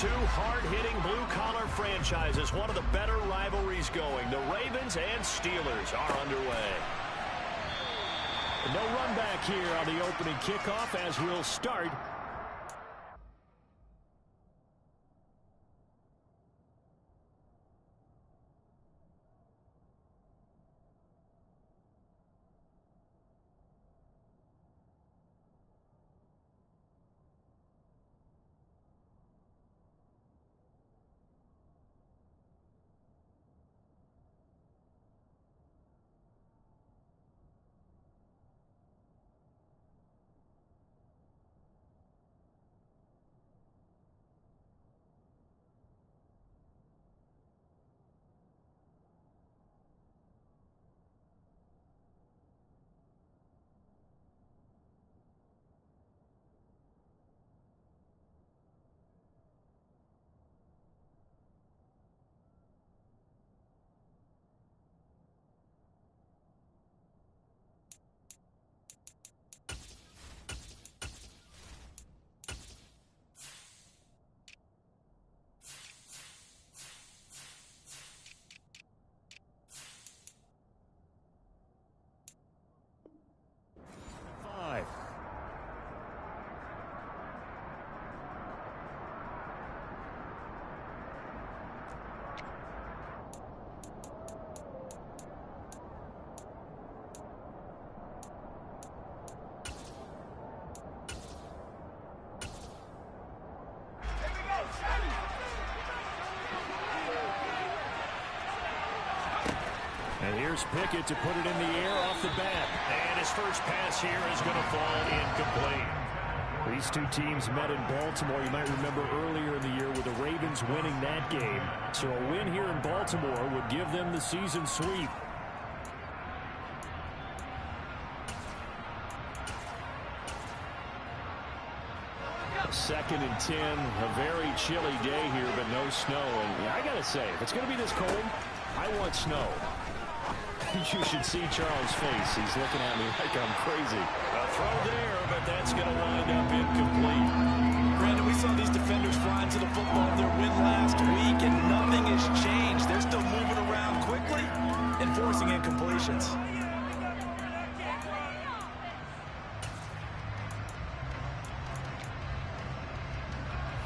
Two hard-hitting blue-collar franchises, one of the better rivalries going. The Ravens and Steelers are underway. No run back here on the opening kickoff as we'll start. And here's Pickett to put it in the air off the bat. And his first pass here is going to fall incomplete. These two teams met in Baltimore. You might remember earlier in the year with the Ravens winning that game. So a win here in Baltimore would give them the season sweep. Second and 10, a very chilly day here, but no snow. And I got to say, if it's going to be this cold, I want snow. You should see Charles' face. He's looking at me like I'm crazy. A throw there, but that's going to wind up incomplete. Brandon, we saw these defenders flying to the football in their win last week, and nothing has changed. They're still moving around quickly and forcing incompletions.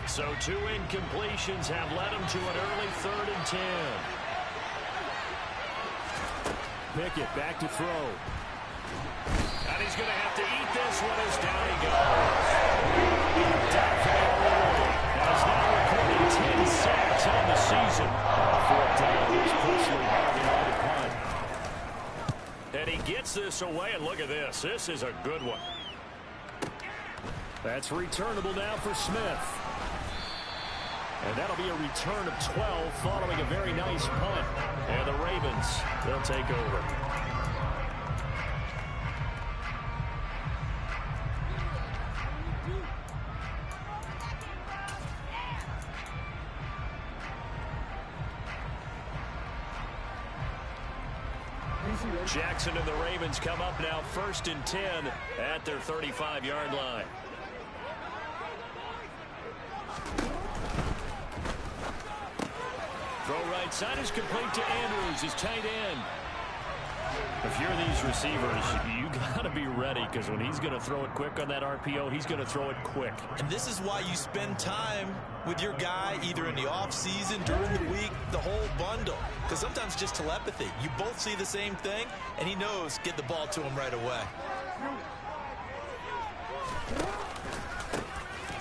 So two incompletions have led him to an early 3rd and 10. Pickett back to throw. And he's going to have to eat this one as down he goes. Has now recorded 10 sacks on the season. 4th down, he's personally holding on to punt. And he gets this away, and look at this. This is a good one. That's returnable now for Smith. And that'll be a return of 12 following a very nice punt. And the Ravens, they'll take over. Jackson and the Ravens come up now 1st and 10 at their 35-yard line. Throw right side is complete to Andrews, his tight end. If you're these receivers, you got to be ready, because when he's going to throw it quick on that RPO, he's going to throw it quick. And this is why you spend time with your guy, either in the offseason, during the week, the whole bundle. Because sometimes just telepathy. You both see the same thing, and he knows get the ball to him right away.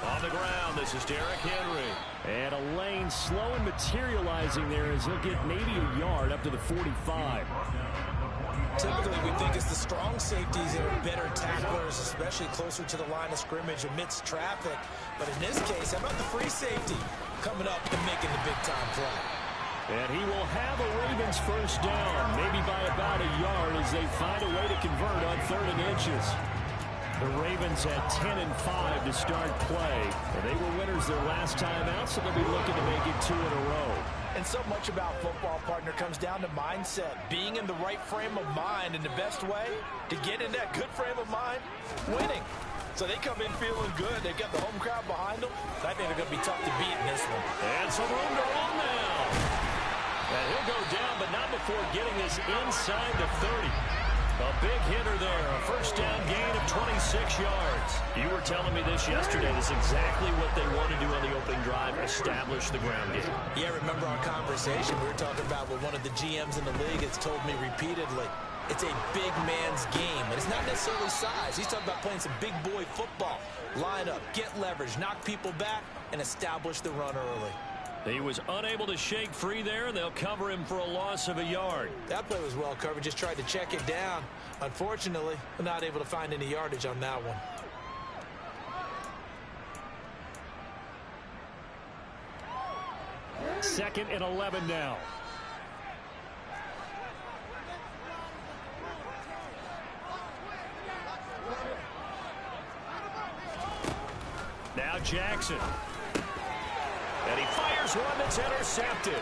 On the ground, this is Derrick Henry. And a lane slow and materializing there as he'll get maybe a yard up to the 45. Typically, we think it's the strong safeties that are better tacklers, especially closer to the line of scrimmage amidst traffic. But in this case, how about the free safety coming up and making the big-time play? And he will have a Ravens first down, maybe by about a yard as they find a way to convert on 3rd and inches. The Ravens had 10 and 5 to start play. And they were winners their last time out, so they'll be looking to make it 2 in a row. And so much about football, partner, comes down to mindset. Being in the right frame of mind, and the best way to get in that good frame of mind, winning. So they come in feeling good. They've got the home crowd behind them. I think they're going to be tough to beat in this one. And some room to run now. And he'll go down, but not before getting this inside the 30. A big hitter there, a first down gain of 26 yards. You were telling me this yesterday. This is exactly what they want to do on the opening drive, establish the ground game. Yeah, remember our conversation we were talking about with one of the GMs in the league has told me repeatedly. It's a big man's game, and it's not necessarily size. He's talking about playing some big boy football. Line up, get leverage, knock people back, and establish the run early. He was unable to shake free there, and they'll cover him for a loss of a yard. That play was well covered, just tried to check it down. Unfortunately, we're not able to find any yardage on that one. Second and 11 now. Now Jackson. And he fires one that's intercepted.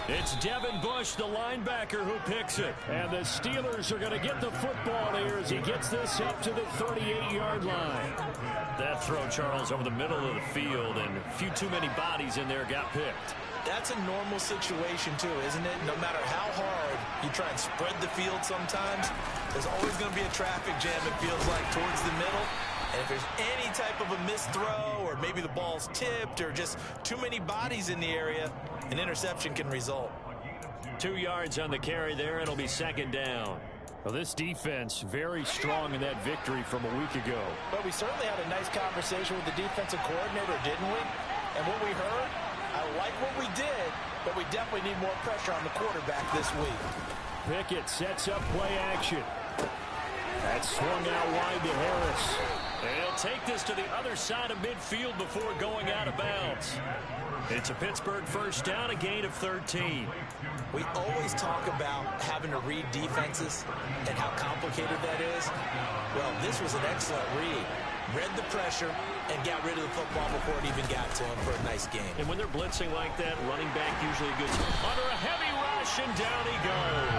It's Devin Bush, the linebacker, who picks it. And the Steelers are going to get the football here as he gets this up to the 38-yard line. That throw, Charles, over the middle of the field, and a few too many bodies in there got picked. That's a normal situation, too, isn't it? No matter how hard you try and spread the field sometimes, there's always going to be a traffic jam, it feels like, towards the middle. And if there's any type of a missed throw, or maybe the ball's tipped, or just too many bodies in the area, an interception can result. 2 yards on the carry there. It'll be second down. Well, this defense very strong in that victory from a week ago. But we certainly had a nice conversation with the defensive coordinator, didn't we? And what we heard, I like what we did, but we definitely need more pressure on the quarterback this week. Pickett sets up play action. That swung out wide to Harris. And he'll take this to the other side of midfield before going out of bounds. It's a Pittsburgh first down, a gain of 13. We always talk about having to read defenses and how complicated that is. Well, this was an excellent read. Read the pressure and got rid of the football before it even got to him for a nice game. And when they're blitzing like that, running back usually gets under a heavy rush, and down he goes.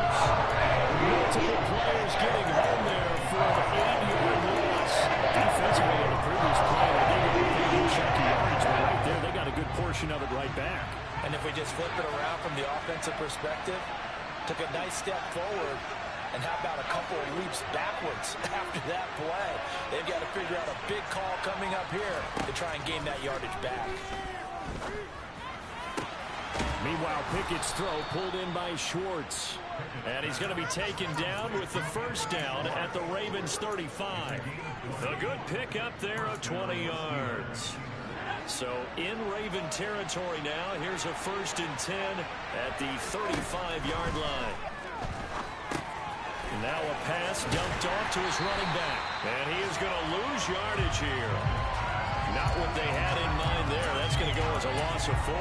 Multiple players getting home there for an 8-yard loss. Defensively in the previous play, they gave it a good chunk of yardage, but right there, they got a good portion of it right back. And if we just flip it around from the offensive perspective, took a nice step forward, and how about a couple of leaps backwards after that play? They've got to figure out a big call coming up here to try and gain that yardage back. Meanwhile, Pickett's throw pulled in by Schwartz. And he's going to be taken down with the first down at the Ravens 35. A good pickup there of 20 yards. So in Raven territory now, here's a 1st and 10 at the 35-yard line. Now a pass dumped off to his running back. And he is going to lose yardage here. Not what they had in mind there. That's going to go as a loss of 4.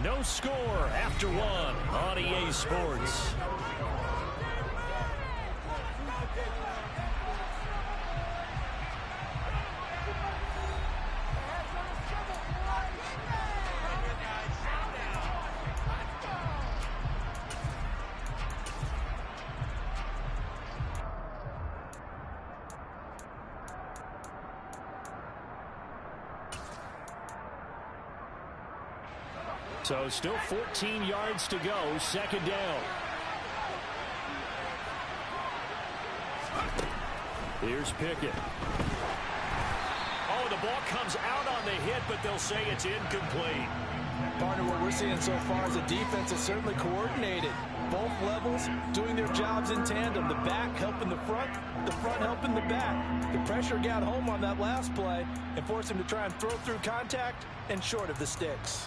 No score after 1 on EA Sports. So still 14 yards to go, second down. Here's Pickett. Oh, the ball comes out on the hit, but they'll say it's incomplete. Part of what we're seeing so far is the defense is certainly coordinated. Both levels doing their jobs in tandem. The back helping the front helping the back. The pressure got home on that last play and forced him to try and throw through contact and short of the sticks.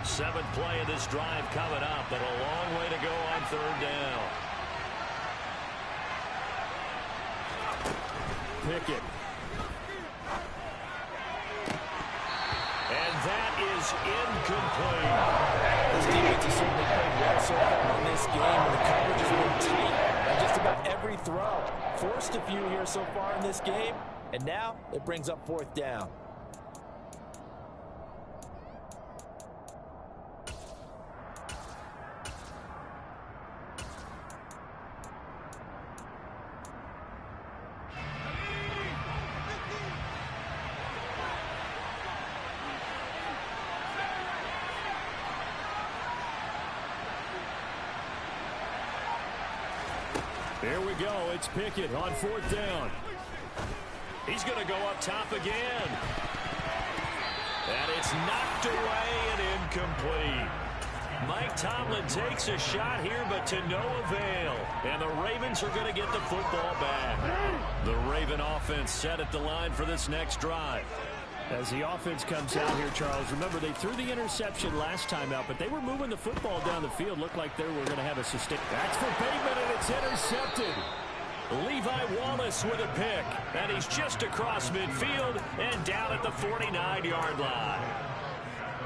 Seventh play of this drive coming up, but a long way to go on third down. Pickett. And that is incomplete. This defense has certainly played well so far in this game, and the coverage has been tight. Just about every throw. Forced a few here so far in this game, and now it brings up 4th down. Here we go. It's Pickett on 4th down. He's going to go up top again. And it's knocked away and incomplete. Mike Tomlin takes a shot here, but to no avail. And the Ravens are going to get the football back. The Raven offense set at the line for this next drive. As the offense comes out here, Charles, remember they threw the interception last time out, but they were moving the football down the field. Looked like they were going to have a sustain. That's for Bateman, and it's intercepted. Levi Wallace with a pick, and he's just across midfield and down at the 49-yard line.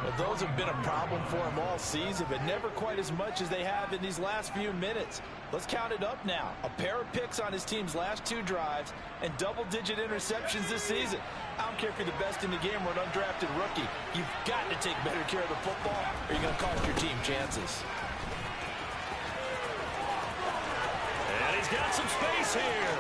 Well, those have been a problem for him all season, but never quite as much as they have in these last few minutes. Let's count it up now. A pair of picks on his team's last 2 drives and double-digit interceptions this season. I don't care if you're the best in the game or an undrafted rookie. You've got to take better care of the football or you're going to cost your team chances. And he's got some space here.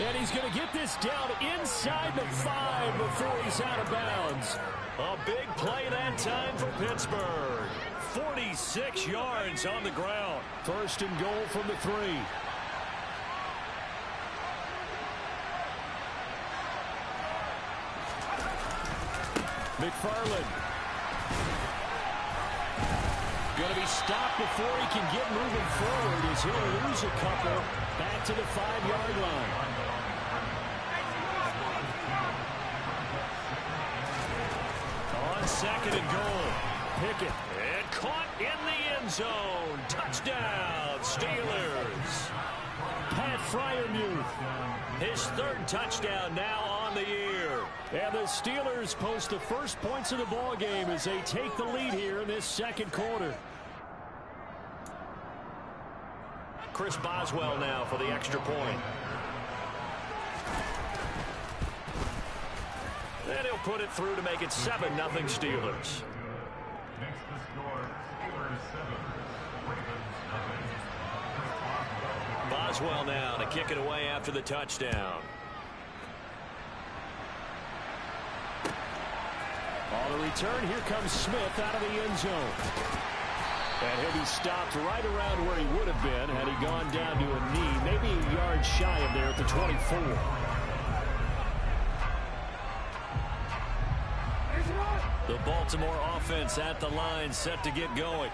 And he's going to get this down inside the 5 before he's out of bounds. A big play that time for Pittsburgh. 46 yards on the ground. 1st and goal from the 3. McFarland. Going to be stopped before he can get moving forward as he'll lose a couple back to the 5-yard line. On 2nd and goal, Pickett. And caught in the end zone. Touchdown, Steelers. Pat Freiermuth, his 3rd touchdown now on the year. And the Steelers post the first points of the ball game as they take the lead here in this 2nd quarter. Chris Boswell now for the extra point. And he'll put it through to make it 7-0 Steelers. Next to score, Steelers 7, Ravens nothing. Boswell now to kick it away after the touchdown. On the return, here comes Smith out of the end zone. And he'll be stopped right around where he would have been had he gone down to a knee, maybe a yard shy of there at the 24. The Baltimore offense at the line, set to get going.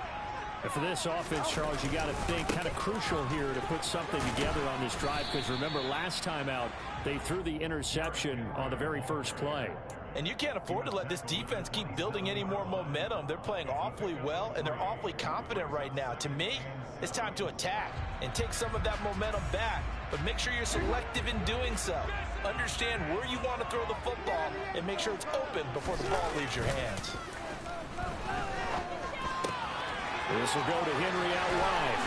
And for this offense, Charles, you got to think kind of crucial here to put something together on this drive, because remember last time out they threw the interception on the very first play. And you can't afford to let this defense keep building any more momentum. They're playing awfully well, and they're awfully confident right now. To me, it's time to attack and take some of that momentum back. But make sure you're selective in doing so. Understand where you want to throw the football and make sure it's open before the ball leaves your hands. This will go to Henry out wide.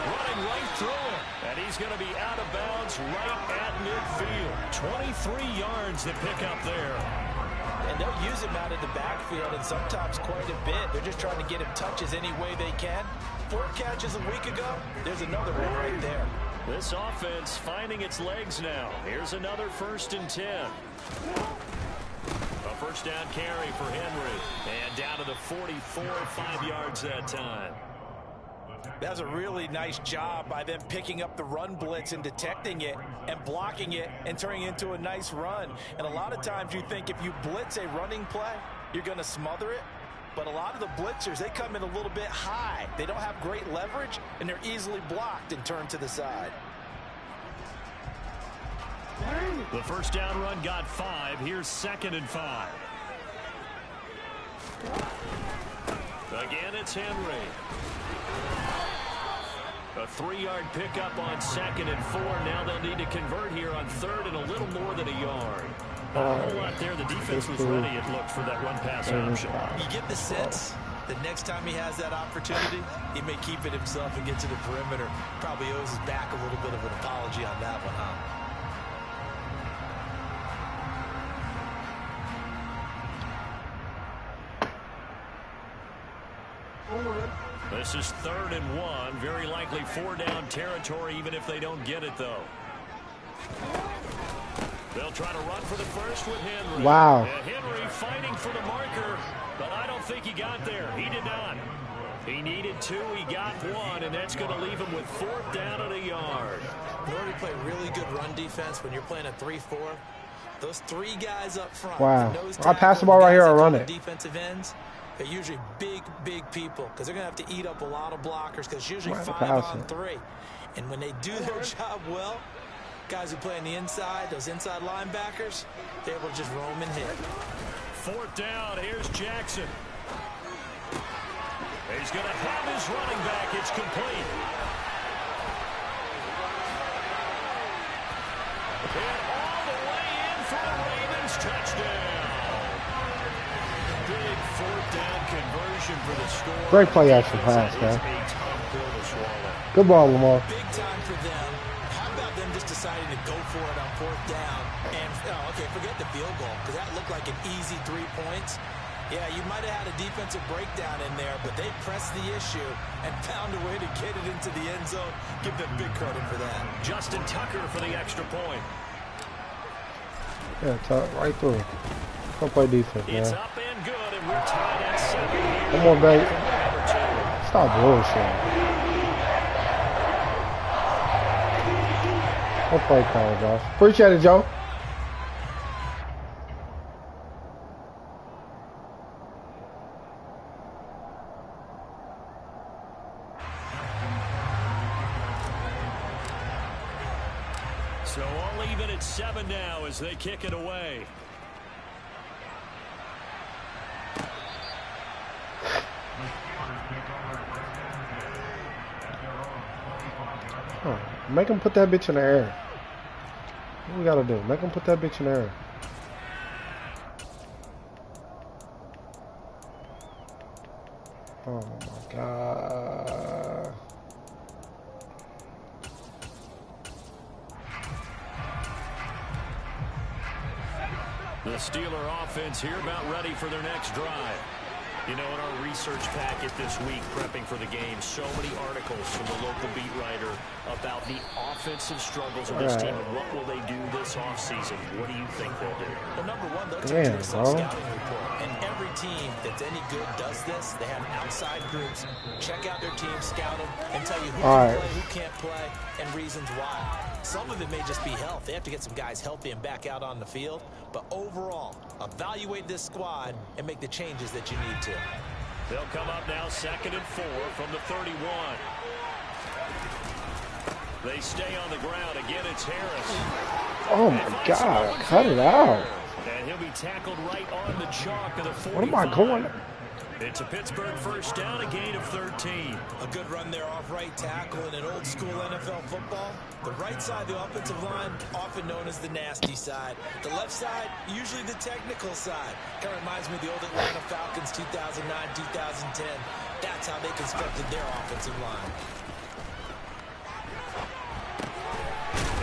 Running right through him. And he's going to be out of bounds right at midfield. 23 yards to pick up there. And they'll use him out of the backfield, and sometimes quite a bit. They're just trying to get him touches any way they can. 4 catches a week ago. There's another one right there. This offense finding its legs now. Here's another 1st and 10. A first down carry for Henry. And down to the 44, 5 yards that time. That's a really nice job by them picking up the run blitz and detecting it and blocking it and turning it into a nice run. And a lot of times you think if you blitz a running play, you're going to smother it. But a lot of the blitzers, they come in a little bit high. They don't have great leverage, and they're easily blocked and turned to the side. The first down run got 5. Here's 2nd and 5. Again, it's Henry. A 3-yard pickup on 2nd and 4. Now they'll need to convert here on 3rd and a little more than a yard. A whole lot there. The defense was ready, it looked, for that run-pass option. You get the sense The next time he has that opportunity, he may keep it himself and get to the perimeter. Probably owes his back a little bit of an apology on that one, huh? This is 3rd and 1. Very likely 4-down territory, even if they don't get it, though. They'll try to run for the first with Henry. Wow. Henry fighting for the marker, but I don't think he got there. He did not. He needed 2. He got 1, and that's going to leave him with 4th down at a yard. In order to play really good run defense when you're playing a 3-4, those 3 guys up front. Wow. I'll pass the ball right here or run it. Defensive ends. They're usually big people because they're going to have to eat up a lot of blockers because it's usually 5 on 3. And when they do their job well, guys who play on the inside, those inside linebackers, they're able to just roam and hit. 4th down. Here's Jackson. He's going to have his running back. It's complete. And all the way in for the Ravens. Touchdown. Big 4th down conversion for the score. Great play action pass, man. Good ball, Lamar. Big time for them. How about them just deciding to go for it on 4th down? And, okay, forget the field goal because that looked like an easy 3 points. Yeah, you might have had a defensive breakdown in there, but they pressed the issue and found a way to get it into the end zone. Give them big credit for that. Justin Tucker for the extra point. Yeah, right through. Go play defense, man. It's up and good, and we're tied at 7. Come on, baby. Stop bullshit. Go play call, Josh. Appreciate it, Joe. So all even at 7 now as they kick it away. Oh, make him put that bitch in the air. What we gotta do? Make him put that bitch in the air. Oh my God. The Steeler offense here about ready for their next drive. You know, in our research packet this week, prepping for the game, so many articles from the local beat writer about the offensive struggles of this team and what will they do this offseason. What do you think they'll do? Well, number one, they'll take a scouting report. And every team that's any good does this. They have outside groups. Check out their team, scout them, and tell you who can play, who can't play, and reasons why. Some of it may just be health. They have to get some guys healthy and back out on the field. But overall, evaluate this squad and make the changes that you need to. They'll come up now 2nd and 4 from the 31. They stay on the ground. Again, it's Harris. Oh, my God. Cut it out. And he'll be tackled right on the chalk of the 45. What am I going? It's a Pittsburgh first down, a gain of 13. A good run there off right tackle in an old school NFL football. The right side of the offensive line, often known as the nasty side. The left side, usually the technical side. Kind of reminds me of the old Atlanta Falcons 2009, 2010. That's how they constructed their offensive line.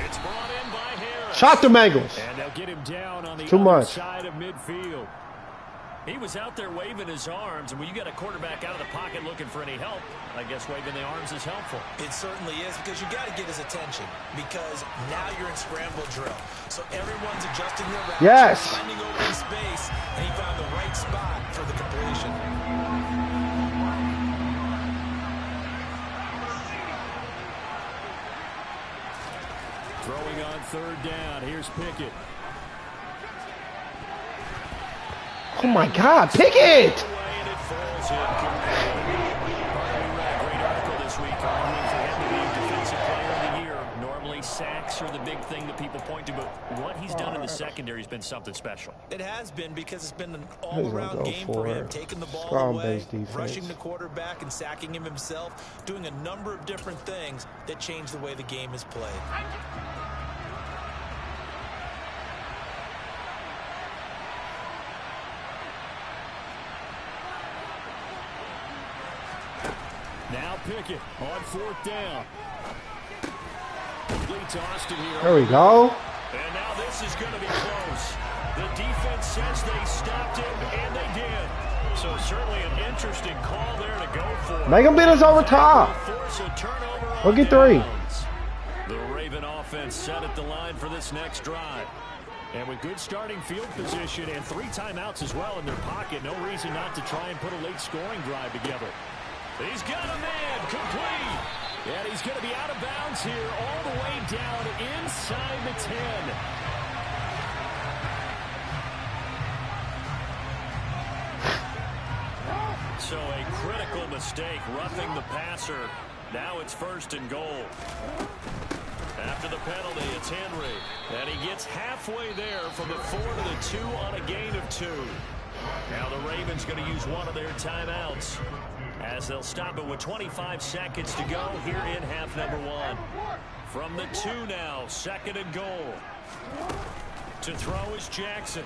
It's brought in by Harris. Shot the Bengals. And they'll get him down on the Too other much. side of midfield. He was out there waving his arms, and when you got a quarterback out of the pocket looking for any help, I guess waving the arms is helpful. It certainly is, because you got to get his attention, because now you're in scramble drill. So everyone's adjusting their route, finding open space, and he found the right spot for the completion. Throwing on 3rd down. Here's Pickett. Oh, my God. Pickett! Normally sacks are the big thing that people point to, but what he's done in the secondary has been something special. It has been, because it's been an all-around game for him, taking the ball away, rushing the quarterback and sacking him himself, doing a number of different things that change the way the game is played. Now Pickett on 4th down. Complete to Austin here. There we go. And now this is going to be close. The defense says they stopped him, and they did. So certainly an interesting call there to go for. Make him beat us over top. We'll get 3. The Raven offense set at the line for this next drive. And with good starting field position and 3 timeouts as well in their pocket, no reason not to try and put a late scoring drive together. He's got a man complete. And he's going to be out of bounds here all the way down inside the 10. So a critical mistake, roughing the passer. Now it's 1st and goal. After the penalty, it's Henry. And he gets halfway there from the 4 to the 2 on a gain of 2. Now the Ravens going to use one of their timeouts, as they'll stop it with 25 seconds to go here in half number 1. From the 2 now, 2nd and goal. To throw is Jackson.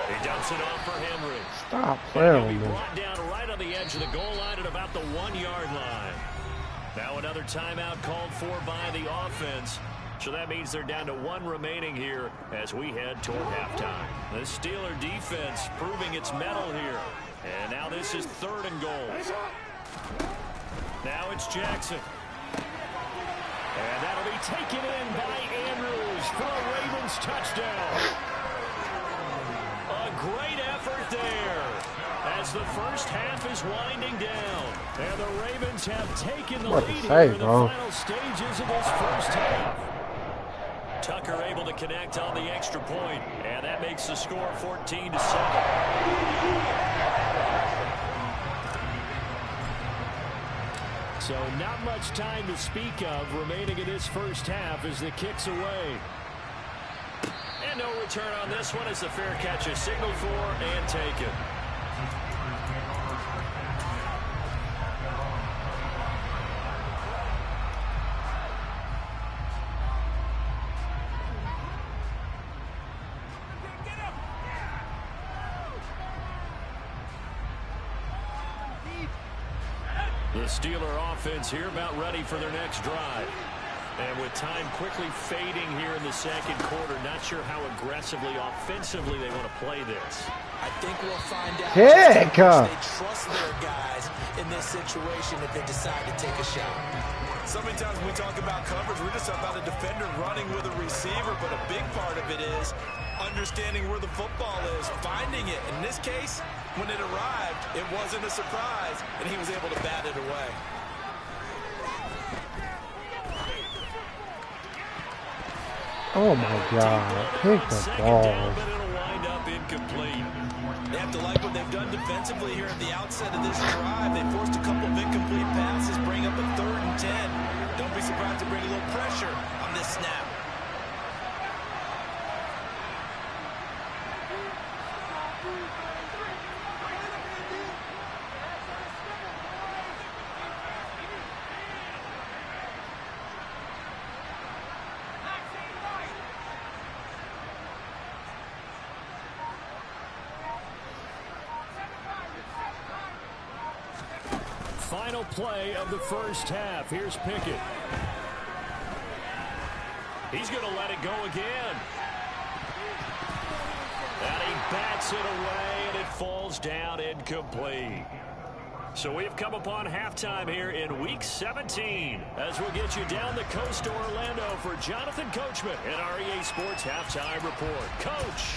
He dumps it off for Henry. Stop playing He'll with be me. brought down right on the edge of the goal line at about the 1-yard line. Now another timeout called for by the offense. So that means they're down to 1 remaining here as we head toward halftime. The Steeler defense proving its mettle here. And now this is 3rd and goal. Now it's Jackson. And that'll be taken in by Andrews for a Ravens touchdown. A great effort there as the first half is winding down. And the Ravens have taken the lead here in the final stages of this first half. Tucker able to connect on the extra point, and that makes the score 14-7. So not much time to speak of remaining in this first half as the kick's away. And no return on this one as the fair catch is signaled for and taken. The Steeler offense here about ready for their next drive. And with time quickly fading here in the 2nd quarter, not sure how aggressively, offensively they want to play this. I think we'll find out Heck. just how much they trust their guys in this situation if they decide to take a shot. So many times when we talk about coverage, we're just about a defender running with a receiver, but a big part of it is understanding where the football is, finding it. In this case, when it arrived, it wasn't a surprise, and he was able to bat it away. Oh my God, pick the ball. But it'll wind up incomplete. They have to like what they've done defensively here at the outset of this drive. They forced a couple of incomplete passes, bring up a 3rd and 10. Don't be surprised to bring a little pressure on this snap. Final play of the first half. Here's Pickett. He's going to let it go again. And he bats it away, and it falls down incomplete. So we've come upon halftime here in Week 17 as we'll get you down the coast to Orlando for Jonathan Coachman and our EA Sports Halftime Report. Coach.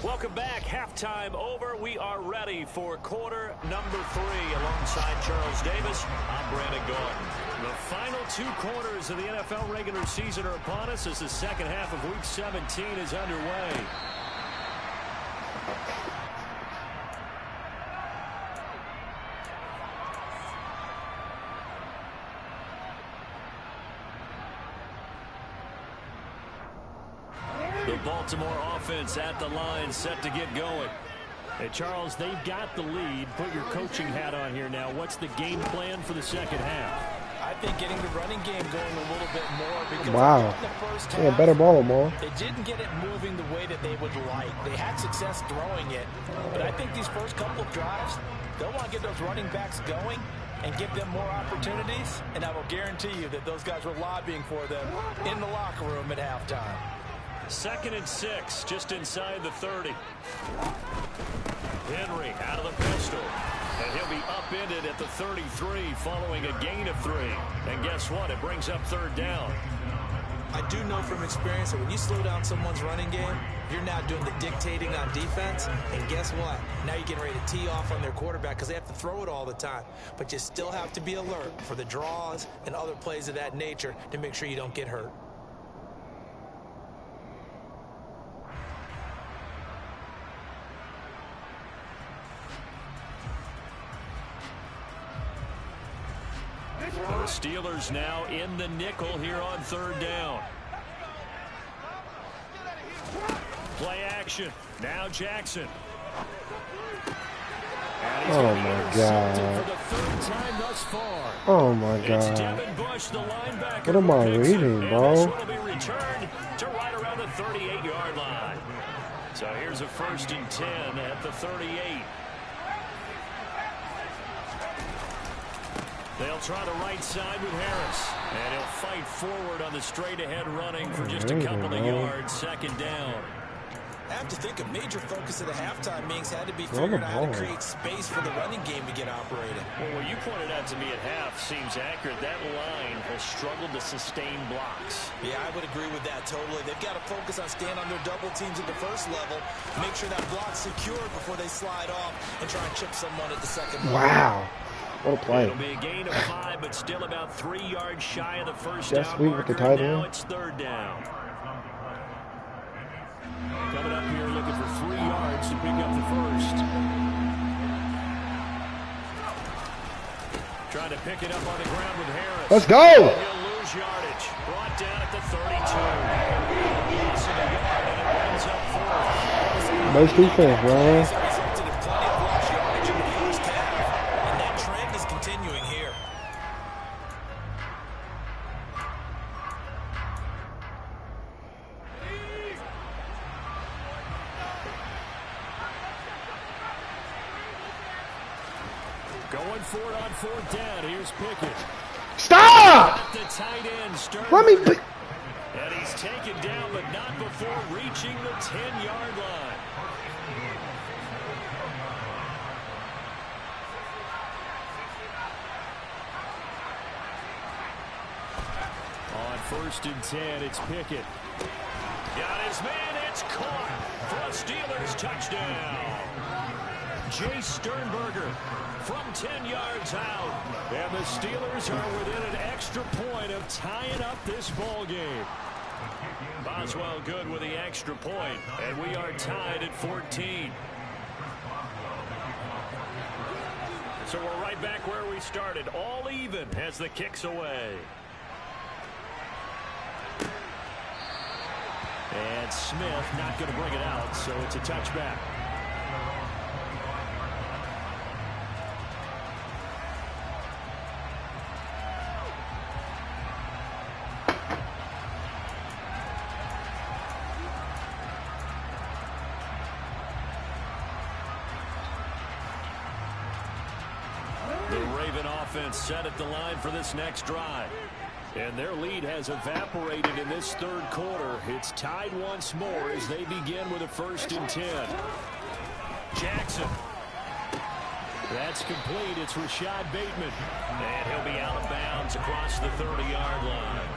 Welcome back. Halftime over. We are ready for quarter number 3 alongside Charles Davis. I'm Brandon Gordon. The final 2 quarters of the NFL regular season are upon us as the second half of Week 17 is underway. The Baltimore offense at the line, set to get going. Hey, Charles, they've got the lead. Put your coaching hat on here now. What's the game plan for the second half? I I think getting the running game going a little bit more because wow. in the first half, Yeah, better ball, more. they didn't get it moving the way that they would like. They had success throwing it, but I think these first couple of drives, they'll want to get those running backs going and give them more opportunities, and I will guarantee you that those guys were lobbying for them in the locker room at halftime. 2nd and 6, just inside the 30. Henry out of the pistol. And he'll be upended at the 33 following a gain of 3. And guess what? It brings up 3rd down. I do know from experience that when you slow down someone's running game, you're now doing the dictating on defense. And guess what? Now you're getting ready to tee off on their quarterback because they have to throw it all the time. But you still have to be alert for the draws and other plays of that nature to make sure you don't get hurt. The Steelers now in the nickel here on 3rd down. Play action. Now Jackson. Oh my God. For the 3rd time thus far. Oh my God. It's Devin Bush, the linebacker. What am I reading, bro? This one will be returned to right around the 38-yard line. So here's a 1st and 10 at the 38. They'll try the right side with Harris. And he'll fight forward on the straight-ahead running for just a couple of yards. 2nd down. I have to think a major focus of the halftime meetings had to be figuring out how to create space for the running game to get operated. Well, what you pointed out to me at half seems accurate. That line has struggled to sustain blocks. Yeah, I would agree with that totally. They've got to focus on staying on their double teams at the first level, make sure that block's secured before they slide off and try and chip someone at the second level. Wow. What a play. It'll be a gain of 5, but still about 3 yards shy of the first Just down sweet with the tight end. Now it's 3rd down. Coming up here looking for 3 yards to pick up the first. Trying to pick it up on the ground with Harris. Let's go. He'll lose yardage. Brought down at the 32. Nice defense, bro. Going for it on 4th down. Here's Pickett. Stop! The tight end, Let me. And he's taken down, but not before reaching the 10-yard line. On 1st and 10, it's Pickett. Got his man. It's caught for a Steelers touchdown. Jay Sternberger from 10 yards out. And the Steelers are within an extra point of tying up this ball game. Boswell good with the extra point, and we are tied at 14. So we're right back where we started, all even as the kick's away. And Smith not going to bring it out, so it's a touchback. Set at the line for this next drive. And their lead has evaporated in this 3rd quarter. It's tied once more as they begin with a 1st and 10. Jackson. That's complete. It's Rashad Bateman. And he'll be out of bounds across the 30-yard line.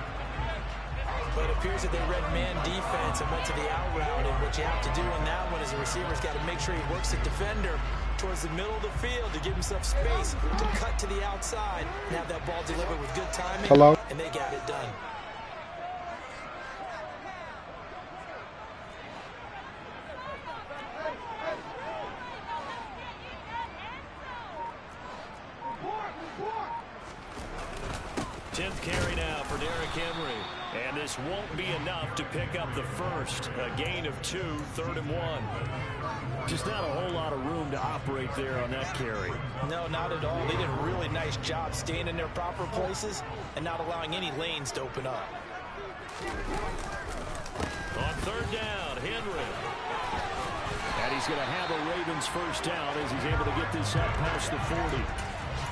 But it appears that they read man defense and went to the out route. And what you have to do on that one is the receiver's got to make sure he works the defender towards the middle of the field to give himself space to cut to the outside and have that ball delivered with good timing. Hello? And they got it done. Carry now for Derrick Henry. And this won't be enough to pick up the first. A gain of 2, 3rd and 1. Just not a whole lot of room to operate there on that carry. No, not at all. They did a really nice job staying in their proper places and not allowing any lanes to open up. On third down, Henry. And he's going to have a Ravens first down as he's able to get this up past the 40.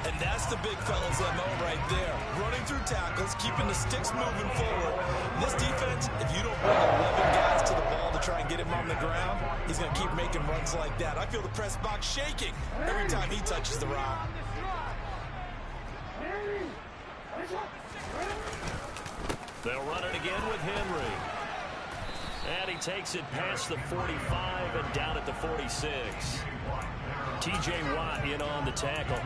And that's the big fella's MO right there. Running through tackles, keeping the sticks moving forward. This defense, if you don't bring 11 guys to the ball to try and get him on the ground, he's going to keep making runs like that. I feel the press box shaking every time he touches the rock. They'll run it again with Henry. And he takes it past the 45 and down at the 46. T.J. Watt in on the tackle.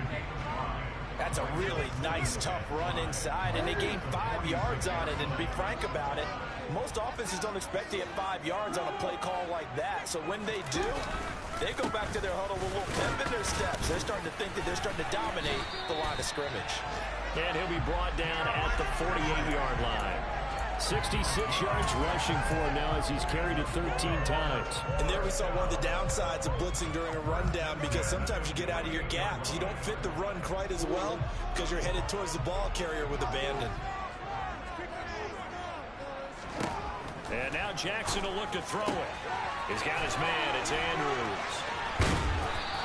That's a really nice, tough run inside, and they gained 5 yards on it. And to be frank about it, most offenses don't expect to get 5 yards on a play call like that. So when they do, they go back to their huddle with a little pep in their steps. They're starting to think that they're starting to dominate the line of scrimmage. And he'll be brought down at the 48-yard line. 66 yards rushing for him now as he's carried it 13 times. And there we saw one of the downsides of blitzing during a rundown, because sometimes you get out of your gaps. You don't fit the run quite as well because you're headed towards the ball carrier with abandon. And now Jackson will look to throw it. He's got his man. It's Andrews.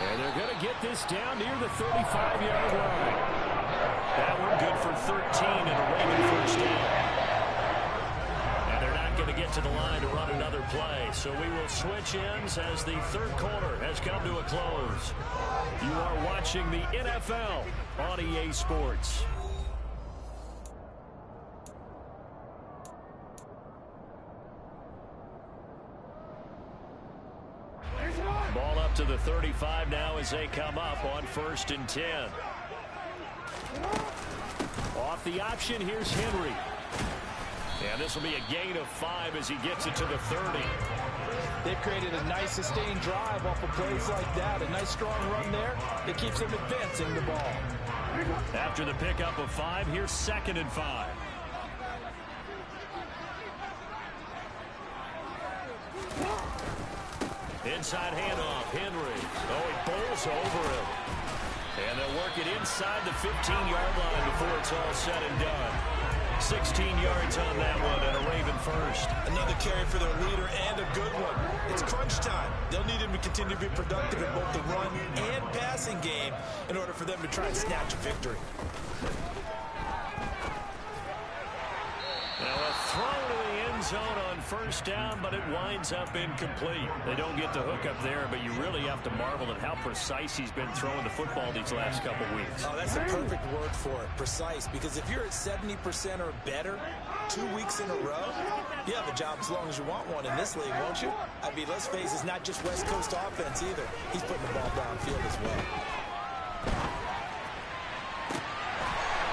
And they're going to get this down near the 35-yard line. That one good for 13 and a Raven first down. Going to get to the line to run another play. So we will switch ends as the third quarter has come to a close. You are watching the NFL on EA Sports. Ball up to the 35 now as they come up on 1st and 10. Off the option, here's Henry. And this will be a gain of 5 as he gets it to the 30. They've created a nice sustained drive off of plays like that. A nice strong run there that keeps them advancing the ball. After the pickup of 5, here's 2nd and 5. Inside handoff, Henry. Oh, he bowls over him. And they'll work it inside the 15-yard line before it's all said and done. 16 yards on that one and a Raven first. Another carry for their leader and a good one. It's crunch time. They'll need him to continue to be productive in both the run and passing game in order for them to try and snatch a victory. Now a throw to the end zone on 1st down, but it winds up incomplete. They don't get the hook up there, but you really have to marvel at how precise he's been throwing the football these last couple weeks. Oh, that's a perfect word for it, precise, because if you're at 70% or better 2 weeks in a row, you have a job as long as you want one in this league, won't you? I mean, let's face it, it's not just West Coast offense either. He's putting the ball downfield as well.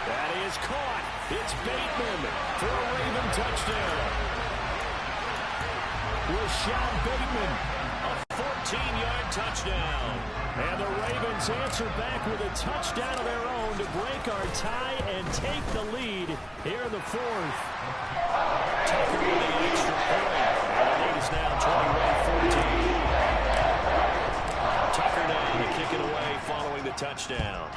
That is caught. It's Bateman for a Raven touchdown. Rashad Bateman, a 14-yard touchdown. And the Ravens answer back with a touchdown of their own to break our tie and take the lead here in the 4th. Tucker with the extra point. And the lead is now 21-14. Tucker now to kick it away following the touchdown.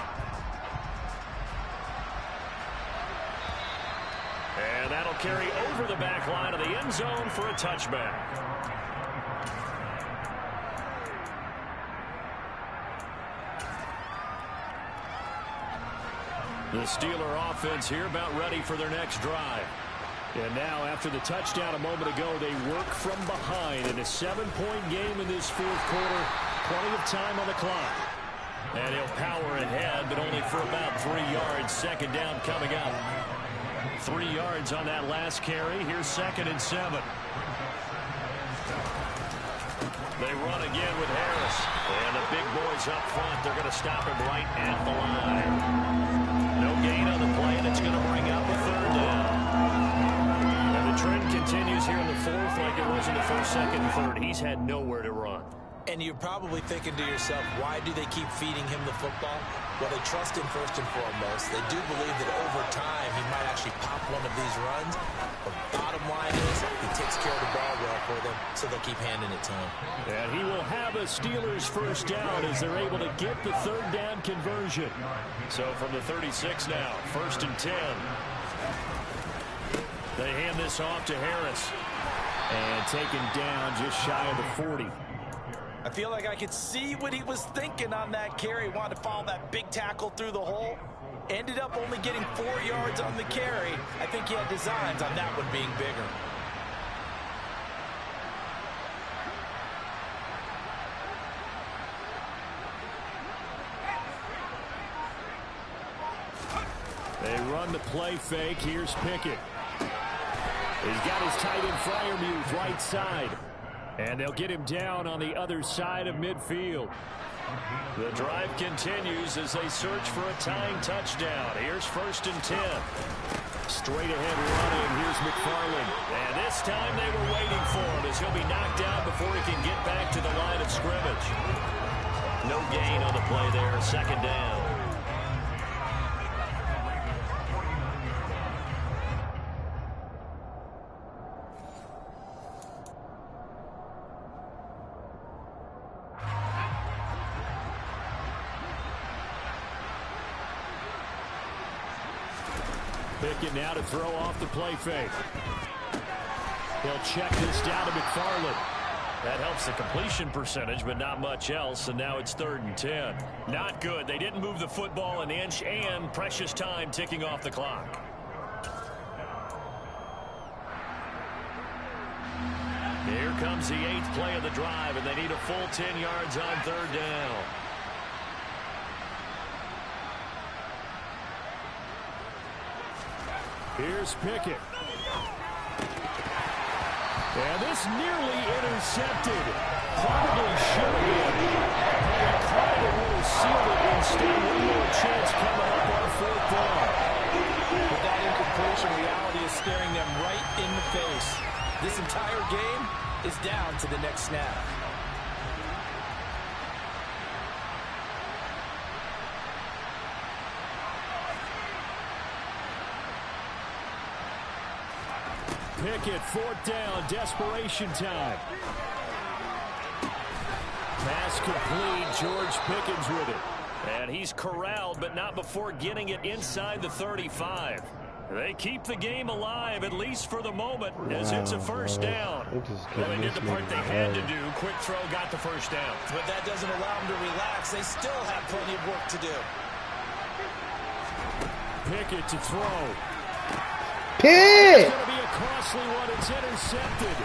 And that'll carry over the back line of the end zone for a touchback. The Steeler offense here about ready for their next drive. And now after the touchdown a moment ago, they work from behind in a 7-point game in this 4th quarter. Plenty of time on the clock. And he'll power ahead, but only for about 3 yards. 2nd down coming up. 3 yards on that last carry. Here's 2nd and 7. They run again with Harris. And the big boys up front, they're going to stop him right at the line. No gain on the play, and it's going to bring up a 3rd down. And the trend continues here in the 4th like it was in the 1st, 2nd, and 3rd. He's had nowhere to run. And you're probably thinking to yourself, why do they keep feeding him the football? Well, they trust him first and foremost. They do believe that over time he might actually pop one of these runs. The bottom line is he takes care of the ball well for them, so they'll keep handing it to him. And he will have a Steelers first down as they're able to get the third down conversion. So from the 36 now, 1st and 10. They hand this off to Harris. And taken down just shy of the 40. I feel like I could see what he was thinking on that carry. Wanted to follow that big tackle through the hole. Ended up only getting 4 yards on the carry. I think he had designs on that one being bigger. They run the play fake. Here's Pickett. He's got his tight end Freiermuth right side. And they'll get him down on the other side of midfield. The drive continues as they search for a tying touchdown. Here's 1st and 10. Straight ahead running. Here's McFarland. And this time they were waiting for him as he'll be knocked out before he can get back to the line of scrimmage. No gain on the play there. 2nd down. Pickett now to throw off the play fake. He'll check this down to McFarland. That helps the completion percentage, but not much else, and now it's 3rd and 10. Not good. They didn't move the football an inch, and precious time ticking off the clock. Here comes the 8th play of the drive, and they need a full 10 yards on 3rd down. Here's Pickett. And this nearly intercepted. Probably should have been. But he caught it and really sealed it instead. One more chance coming up on 4th down. With that incompletion, reality is staring them right in the face. This entire game is down to the next snap. Pickett, 4th down, desperation time. Pass complete, George Pickens with it. And he's corralled, but not before getting it inside the 35. They keep the game alive, at least for the moment, as it's a 1st down. Well, they did the part they had to do. Quick throw, got the 1st down. But that doesn't allow them to relax. They still have plenty of work to do. Pickett to throw. Pick! It's going to be a costly one. It's intercepted.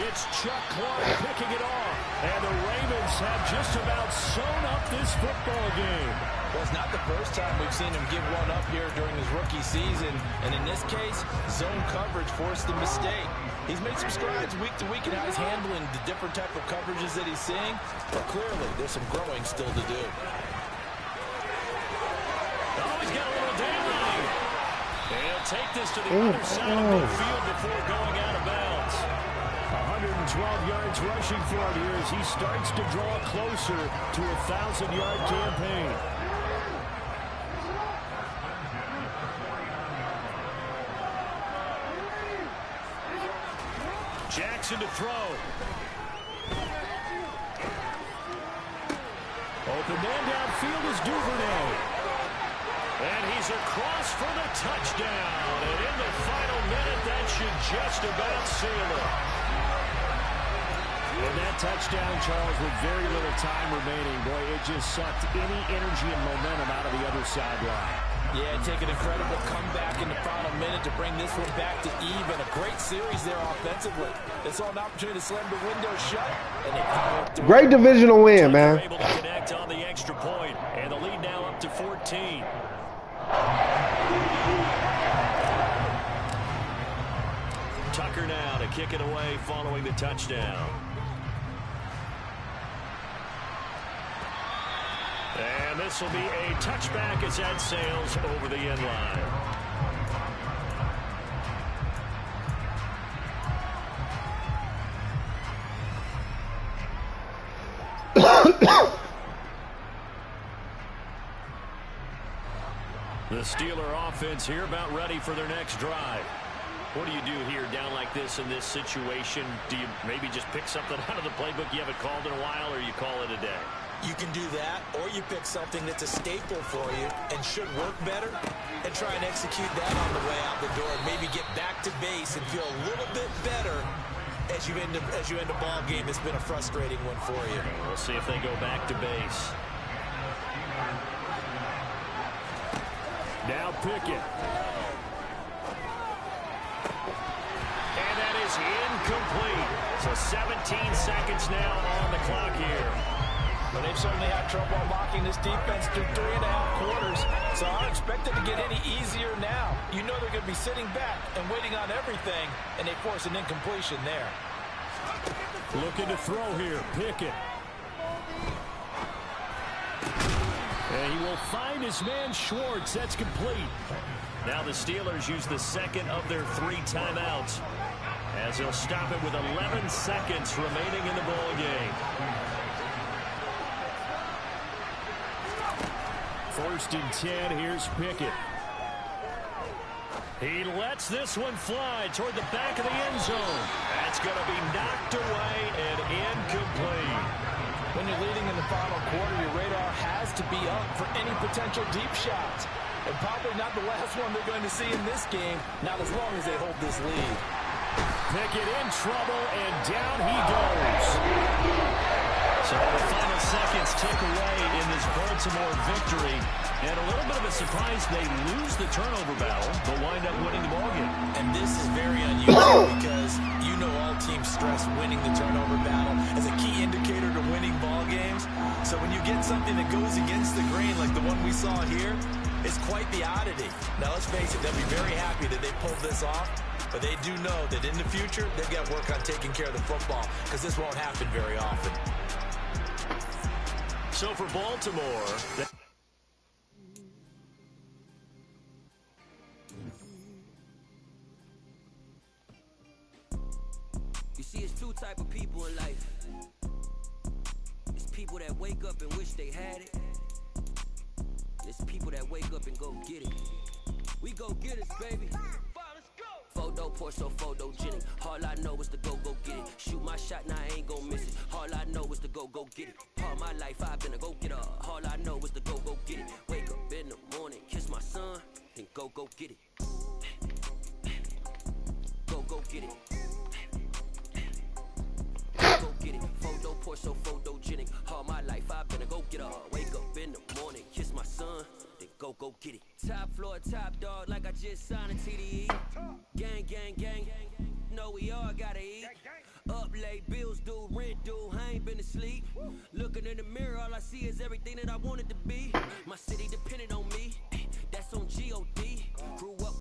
It's Chuck Clark picking it off. And the Ravens have just about sewn up this football game. Well, it's not the first time we've seen him give one up here during his rookie season. And in this case, zone coverage forced the mistake. He's made some strides week to week in how he's handling the different type of coverages that he's seeing. But clearly, there's some growing still to do. Oh, he's got a little daylight. And take this to the other side of midfield before going out of bounds. 112 yards rushing for him here as he starts to draw closer to a 1,000-yard campaign. Jackson to throw. Open man downfield is Duvernay. And he's across for the touchdown. And in the final minute, that should just about seal it. And that touchdown, Charles, with very little time remaining, boy, it just sucked any energy and momentum out of the other sideline. Yeah, take an incredible comeback in the final minute to bring this one back to even. A great series there offensively. They saw an opportunity to slam the window shut, and they powered through. Great divisional win, man. Able to connect on the extra point, and the lead now up to 14. Tucker now to kick it away following the touchdown. And this will be a touchback as that sails over the end line. The Steeler offense here about ready for their next drive. What do you do here down like this in this situation? Do you maybe just pick something out of the playbook you haven't called in a while, or you call it a day? You can do that, or you pick something that's a staple for you and should work better and try and execute that on the way out the door and maybe get back to base and feel a little bit better as you end a ball game that's been a frustrating one for you. We'll see if they go back to base. Now Pickett. And that is incomplete. So 17 seconds now on the clock here. But they've certainly had trouble unlocking this defense through 3.5 quarters. So I don't expect it to get any easier now. You know they're going to be sitting back and waiting on everything, and they force an incompletion there. Looking to throw here, Pickett. And he will find his man Schwartz. That's complete. Now the Steelers use the second of their 3 timeouts, as they'll stop it with 11 seconds remaining in the ball game. First and 10, here's Pickett. He lets this one fly toward the back of the end zone. That's going to be knocked away and incomplete. When you're leading in the final quarter, your radar has to be up for any potential deep shots. And probably not the last one they're going to see in this game, not as long as they hold this lead. Pickett in trouble, and down he goes. So the final seconds tick away in this Baltimore victory. And a little bit of a surprise, they lose the turnover battle, but wind up winning the ballgame. And this is very unusual because you know all teams stress winning the turnover battle as a key indicator to winning ball games. So when you get something that goes against the grain like the one we saw here, it's quite the oddity. Now let's face it, they'll be very happy that they pulled this off, but they do know that in the future they've got to work on taking care of the football because this won't happen very often. So for Baltimore, you see, it's 2 type of people in life. It's people that wake up and wish they had it. It's people that wake up and go get it. We go get it, baby. Photo Porsche, photogenic. All I know is to go get it. Shoot my shot, now I ain't gon' miss it. All I know is to go get it. All my life I've been a go getter. All I know is to go get it. Wake up in the morning, kiss my son, then go get it. Go get it. Go get it. Photo Porsche, photogenic. All my life I've been a go getter. Wake up in the morning, kiss my son, then go get it. Top floor, top dog, like I just signed a TDE. Gang, gang, gang. Know we all gotta eat. Up late, bills due, rent due, I ain't been asleep. Looking in the mirror, all I see is everything that I wanted to be. My city depended on me, that's on G.O.D.